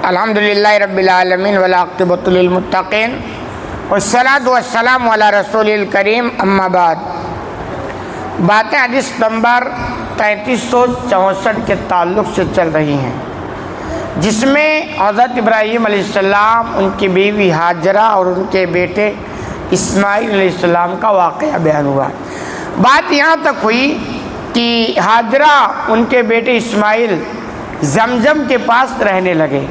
الحمدللہ رب العالمین والعاقبۃ للمتقین والصلاۃ والسلام علی رسول الکریم اما بعد۔ باتیں حدیث نمبر 3364 کے تعلق سے چل رہی ہیں، جس میں حضرت ابراہیم علیہ السلام، ان کی بیوی ہاجرہ اور ان کے بیٹے اسماعیل علیہ السلام کا واقعہ بیان ہوا۔ بات یہاں تک ہوئی کہ ہاجرہ ان کے بیٹے اسماعیل زمزم کے پاس رہنے لگے،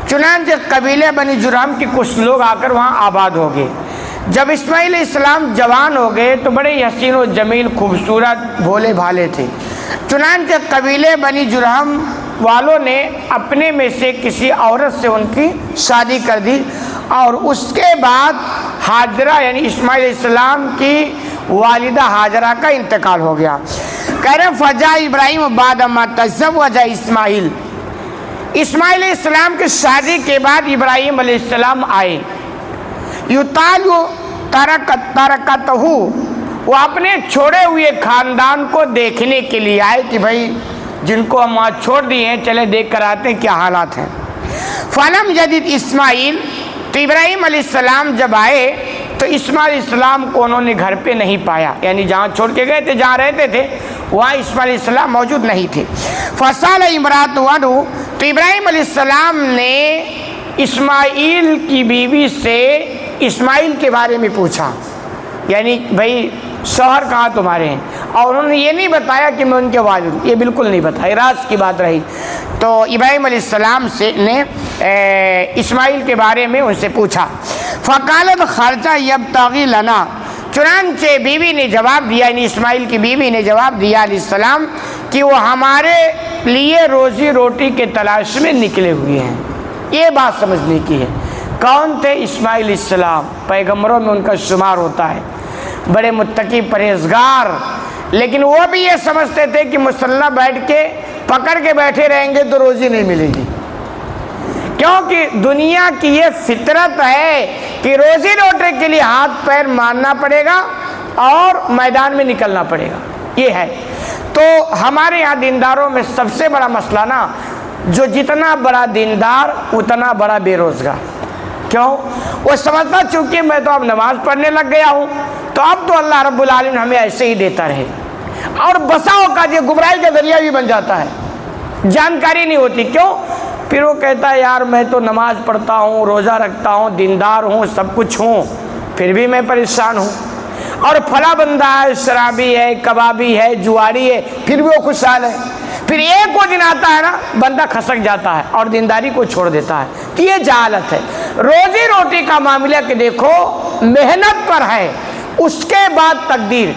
چنانچہ قبیلے بنی جرہم کے کچھ لوگ آ کر وہاں آباد ہو گئے۔ جب اسماعیل علیہ السلام جوان ہو گئے تو بڑے حسین و جمیل، خوبصورت، بھولے بھالے تھے، چنانچہ قبیلے بنی جرہم والوں نے اپنے میں سے کسی عورت سے ان کی شادی کر دی، اور اس کے بعد ہاجرہ یعنی اسماعیل علیہ السلام کی والدہ ہاجرہ کا انتقال ہو گیا۔ کہہ رہے فجاء ابراہیم بعد ما تزوج اسماعیل، اسماعیل علیہ السلام کی شادی کے بعد ابراہیم علیہ السلام آئے۔ یطالو ترکتہ، وہ اپنے چھوڑے ہوئے خاندان کو دیکھنے کے لیے آئے کہ بھائی جن کو ہم وہاں چھوڑ دیے ہیں، چلے دیکھ کر آتے ہیں کیا حالات ہیں۔ فلم جدید اسماعیل، تو ابراہیم علیہ السلام جب آئے تو اسماعیل علیہ السلام کو انہوں نے گھر پہ نہیں پایا، یعنی جہاں چھوڑ کے گئے تھے، جہاں رہتے تھے، وہاں اسماعیل علیہ السلام موجود نہیں تھے۔ فسال امرأۃ عنہ، تو ابراہیم علیہ السلام نے اسماعیل کی بیوی سے اسماعیل کے بارے میں پوچھا، یعنی بھائی شوہر کہاں تمہارے ہیں، اور انہوں نے یہ نہیں بتایا کہ میں ان کے والد ہوں، یہ بالکل نہیں بتایا، راز کی بات رہی۔ تو ابراہیم علیہ السلام نے اسماعیل کے بارے میں ان سے پوچھا۔ فقالت خرجہ یبتغی لنا، چنانچہ بیوی نے جواب دیا، یعنی اسماعیل کی بیوی نے جواب دیا علیہ السلام کہ وہ ہمارے لیے روزی روٹی کے تلاش میں نکلے ہوئے ہیں۔ یہ بات سمجھنے کی ہے۔ کون تھے؟ اسماعیل علیہ السلام، پیغمبروں میں ان کا شمار ہوتا ہے، بڑے متقی پرہیزگار، لیکن وہ بھی یہ سمجھتے تھے کہ مسلح بیٹھ کے پکڑ کے بیٹھے رہیں گے تو روزی نہیں ملے گی، کیونکہ دنیا کی یہ فطرت ہے کہ روزی روٹی کے لیے ہاتھ پیر مارنا پڑے گا اور میدان میں نکلنا پڑے گا، یہ ہے۔ تو ہمارے یہاں دینداروں میں سب سے بڑا مسئلہ نا، جو جتنا بڑا دیندار اتنا بڑا بے روزگار۔ کیوں؟ وہ سمجھتا چونکہ میں تو اب نماز پڑھنے لگ گیا ہوں تو اب تو اللہ رب العالمین ہمیں ایسے ہی دیتا رہے، اور بسا اوقات یہ گمراہی کا ذریعہ بھی بن جاتا ہے، جانکاری نہیں ہوتی۔ کیوں؟ پھر وہ کہتا ہے یار میں تو نماز پڑھتا ہوں، روزہ رکھتا ہوں، دیندار ہوں، سب کچھ ہوں، پھر بھی میں پریشان ہوں، اور فلاں بندہ ہے، شرابی ہے، کبابی ہے، جواری ہے، پھر بھی وہ خوشحال ہے۔ پھر ایک وہ دن آتا ہے نا، بندہ کھسک جاتا ہے اور دینداری کو چھوڑ دیتا ہے۔ تو یہ جہالت ہے۔ روزی روٹی کا معاملہ کہ دیکھو محنت پر ہے، اس کے بعد تقدیر۔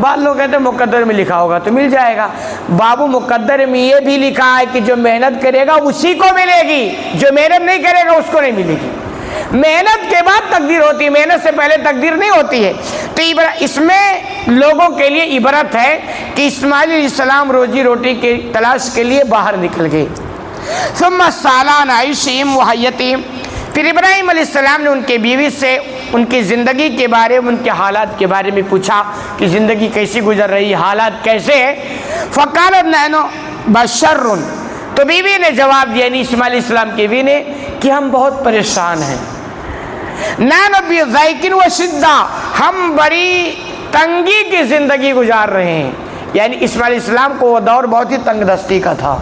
بعض لوگ کہتے ہیں مقدر میں لکھا ہوگا تو مل جائے گا۔ بابو مقدر میں یہ بھی لکھا ہے کہ جو محنت کرے گا اسی کو ملے گی، جو محنت نہیں کرے گا اس کو نہیں ملے گی۔ محنت کے بعد تقدیر ہوتی ہے، محنت سے پہلے تقدیر نہیں ہوتی ہے۔ تو اس میں لوگوں کے لیے عبرت ہے کہ اسماعیل علیہ السلام روزی روٹی کی تلاش کے لیے باہر نکل گئے۔ ثم سالان عیشہم وحیتہم، پھر ابراہیم علیہ السلام نے ان کے بیوی سے ان کی زندگی کے بارے میں، ان کے حالات کے بارے میں پوچھا کہ زندگی کیسی گزر رہی ہے، حالات کیسے ہیں۔ فقالت نحن بشر، تو بیوی نے جواب دیا، یعنی اسماعیل علیہ السلام کی بیوی نے، کہ ہم بہت پریشان ہیں۔ نحن بضیق وشدہ، ہم بڑی تنگی کی زندگی گزار رہے ہیں، یعنی اسماعیل علیہ السلام کو وہ دور بہت ہی تنگ دستی کا تھا۔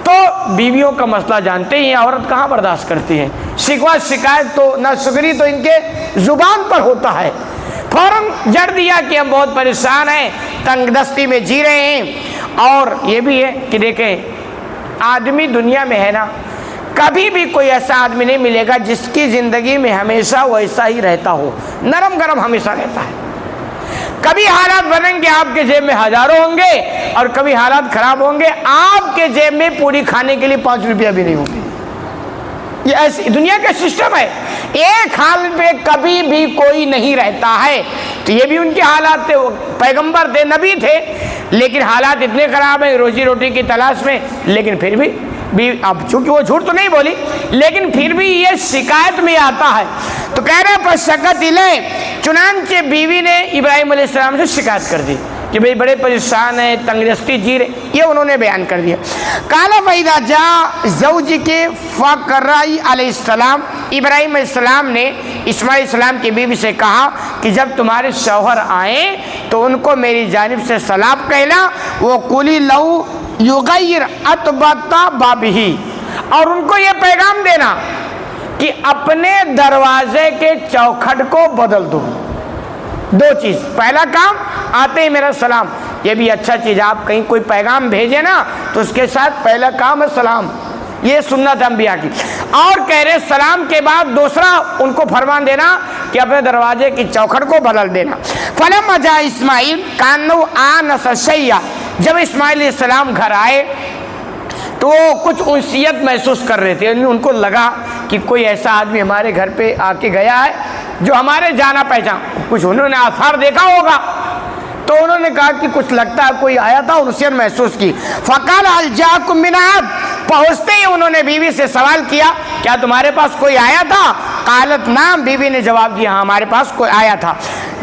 تو بیویوں کا مسئلہ جانتے ہی ہیں، عورت کہاں برداشت کرتی ہے، شکوہ شکایت تو نہ شکری تو ان کے زبان پر ہوتا ہے، فوراً جڑ دیا کہ ہم بہت پریشان ہیں، تنگ دستی میں جی رہے ہیں۔ اور یہ بھی ہے کہ دیکھیں آدمی دنیا میں ہے نا، کبھی بھی کوئی ایسا آدمی نہیں ملے گا جس کی زندگی میں ہمیشہ ویسا ہی رہتا ہو، نرم گرم ہمیشہ رہتا ہے۔ کبھی حالات بنیں گے آپ کے جیب میں ہزاروں ہوں گے، اور کبھی حالات خراب ہوں گے آپ کے جیب میں پوری کھانے کے لیے 5 روپیہ بھی نہیں ہوں گے۔ یہ ایسی دنیا کا سسٹم ہے، ایک حال پہ کبھی بھی کوئی نہیں رہتا ہے۔ تو یہ بھی ان کے حالات تھے، وہ پیغمبر تھے، نبی تھے، لیکن حالات اتنے خراب ہیں روزی روٹی کی تلاش میں، لیکن پھر بھی اب چونکہ وہ جھوٹ تو نہیں بولی، لیکن پھر بھی یہ شکایت میں آتا ہے۔ تو کہہ رہے پر شکت الیہ، چنانچہ بیوی نے ابراہیم علیہ السلام سے شکایت کر دی کہ بھئی بڑے پریشان ہیں، تنگ دستی جی رہے، یہ انہوں نے بیان کر دیا۔ قال فَإِذَا جَاءَ زَوْجِكِ فَقْرَئِ علیہ السلام، ابراہیم علیہ السلام نے اسماعیل علیہ السلام کی بیوی سے کہا کہ جب تمہارے شوہر آئیں تو ان کو میری جانب سے سلام کہنا، وَقُولِي لَهُ يُغَيِّرْ أَطْبَاقَ بَابِهِ، اور ان کو یہ پیغام دینا کہ اپنے دروازے کے چوکھٹ کو بدل دو۔ دو چیز، پہلا کام آتے ہی میرا سلام، یہ بھی اچھا چیز، آپ کہیں کوئی پیغام بھیجے نا تو اس کے ساتھ پہلا کام ہے سلام، یہ سنت انبیاء کی۔ اور کہہ رہے سلام کے بعد دوسرا ان کو فرمان دینا کہ اپنے دروازے کی چوکھٹ کو بدل دینا۔ فَلَمَّا جَاءَ اسماعیل كَأَنَّهُ آنَسَ شَيْئًا، جب اسماعیل علیہ السلام گھر آئے تو وہ کچھ انسیت محسوس کر رہے تھے، یعنی ان کو لگا کہ کوئی ایسا آدمی ہمارے گھر پہ آ کے گیا ہے جو ہمارے جانا پہچان، کچھ انہوں نے آثار دیکھا ہوگا، تو انہوں نے کہا کہ کچھ لگتا ہے کوئی آیا تھا، انسیت محسوس کی۔ فَقَالَ هَلْ جَاءَكُم مِّنْ أَحَدٍ، پہنچتے ہی انہوں نے بیوی سے سوال کیا کیا تمہارے پاس کوئی آیا تھا؟ قالت نعم، بیوی نے جواب دیا ہاں ہمارے پاس کوئی آیا تھا۔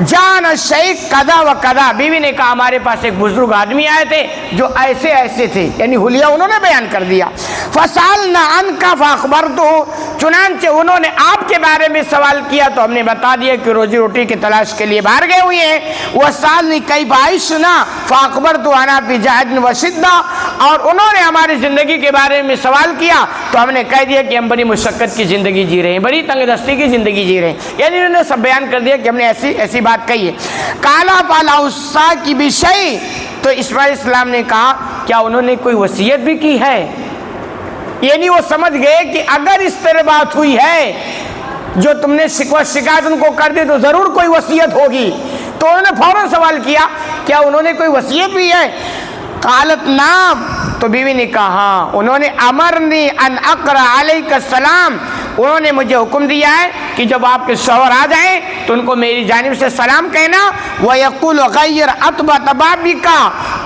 جان الشیخ قضا و قضا، بیوی نے کہا ہمارے پاس ایک بزرگ آدمی آئے تھے جو ایسے ایسے تھے، یعنی حلیہ انہوں نے بیان کر دیا۔ فسالنا عنک فاخبرتہ، چنانچہ انہوں نے آپ کے بارے میں سوال کیا تو ہم نے بتا دیا کہ روزی روٹی کی تلاش کے لیے باہر گئے ہوئے ہیں۔ وسالنی کیف عیشنا فاخبرت انا فی جہد وشدہ، اور انہوں نے ہماری زندگی کے بارے میں سوال کیا تو ہم نے کہہ دیا کہ ہم بڑی مشقت کی زندگی جی رہے ہیں، بڑی تنگ دستی کی زندگی جی رہے ہیں، یعنی انہوں نے سب بیان کر دیا کہ ہم نے ایسی ایسی بات کہی ہے۔ کالا فالا اسا کی بھی شیء، تو اسماعیل السلام نے کہا کیا انہوں نے کوئی وصیت بھی کی ہے؟ یعنی وہ سمجھ گئے کہ اگر اس طرح بات ہوئی ہے جو تم نے شکوہ شکایت ان کو کر دی تو ضرور کوئی وصیت ہوگی، تو انہوں نے فوراً سوال کیا کیا انہوں نے کوئی وصیت بھی ہے؟ قالت نعم، تو بیوی نے کہا ہاں، انہوں نے امرنی ان اقرأ علیک السلام، انہوں نے مجھے حکم دیا ہے کہ جب آپ کے شوہر آ جائیں تو ان کو میری جانب سے سلام کہنا، وَيَقُولُ غَيِّرْ أَطْبَاقَ بَابِكَ،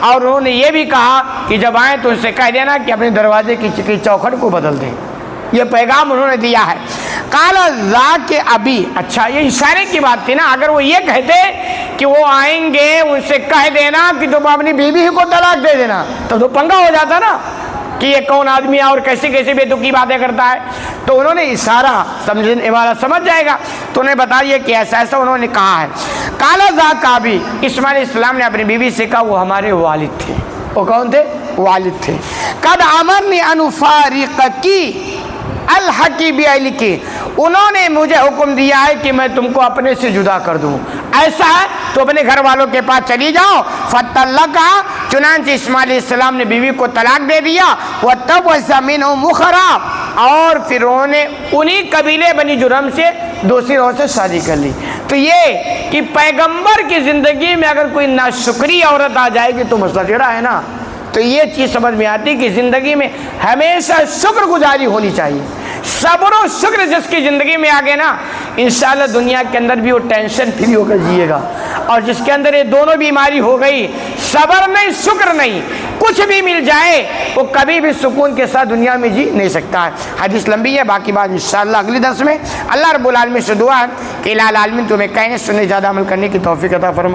اور انہوں نے یہ بھی کہا کہ جب آئیں تو ان سے کہہ دینا کہ اپنے دروازے کی چوکھٹ کو بدل دیں، یہ پیغام انہوں نے دیا ہے۔ قال ذاک ابی، اچھا یہ اشارے کی بات تھی نا، اگر وہ یہ کہتے کہ وہ آئیں گے ان سے کہہ دینا کہ تم اپنی بیوی کو طلاق دے دینا تب تو پنگا ہو جاتا نا کہ یہ کون آدمی ہے اور کیسی کیسی بے تکی باتیں کرتا ہے، تو انہوں نے اشارہ سمجھنے والا سمجھ جائے گا، تو انہیں بتائیے کہ ایسا ایسا انہوں نے کہا ہے۔ قال ذاک ابی، اسماعیل علیہ السلام نے اپنی بیوی سے کہا وہ ہمارے والد تھے، وہ کون تھے؟ والد تھے۔ قد امرنی ان افارقکی الحقی بعلکی، انہوں نے مجھے حکم دیا ہے کہ میں تم کو اپنے سے جدا کر دوں، ایسا ہے تو اپنے گھر والوں کے پاس چلی جاؤ۔ فطلقا، چنانچہ اسماعیل علیہ السلام نے بیوی کو طلاق دے دیا۔ وتبوس منہ مخرا، اور پھر انہوں نے انہی قبیلے بنی جرم سے دوسری عورت سے شادی کر لی۔ تو یہ کہ پیغمبر کی زندگی میں اگر کوئی ناشکری عورت آ جائے گی تو مسئلہ ٹیڑھا ہے نا، تو یہ چیز سمجھ میں آتی کہ زندگی میں ہمیشہ شکر گزاری ہونی چاہیے، صبر و شکر جس کی زندگی میں آگے نا انشاءاللہ دنیا کے اندر بھی وہ ٹینشن فری ہو کر جیے گا، اور جس کے اندر یہ دونوں بیماری ہو گئی، صبر نہیں شکر نہیں، کچھ بھی مل جائے وہ کبھی بھی سکون کے ساتھ دنیا میں جی نہیں سکتا ہے۔ حدیث لمبی ہے، باقی بات انشاءاللہ اگلی درس میں۔ اللہ رب العالمین سے دعا ہے کہ الہ العالمین تمہیں کہنے سننے زیادہ عمل کرنے کی توفیق عطا فرمائے۔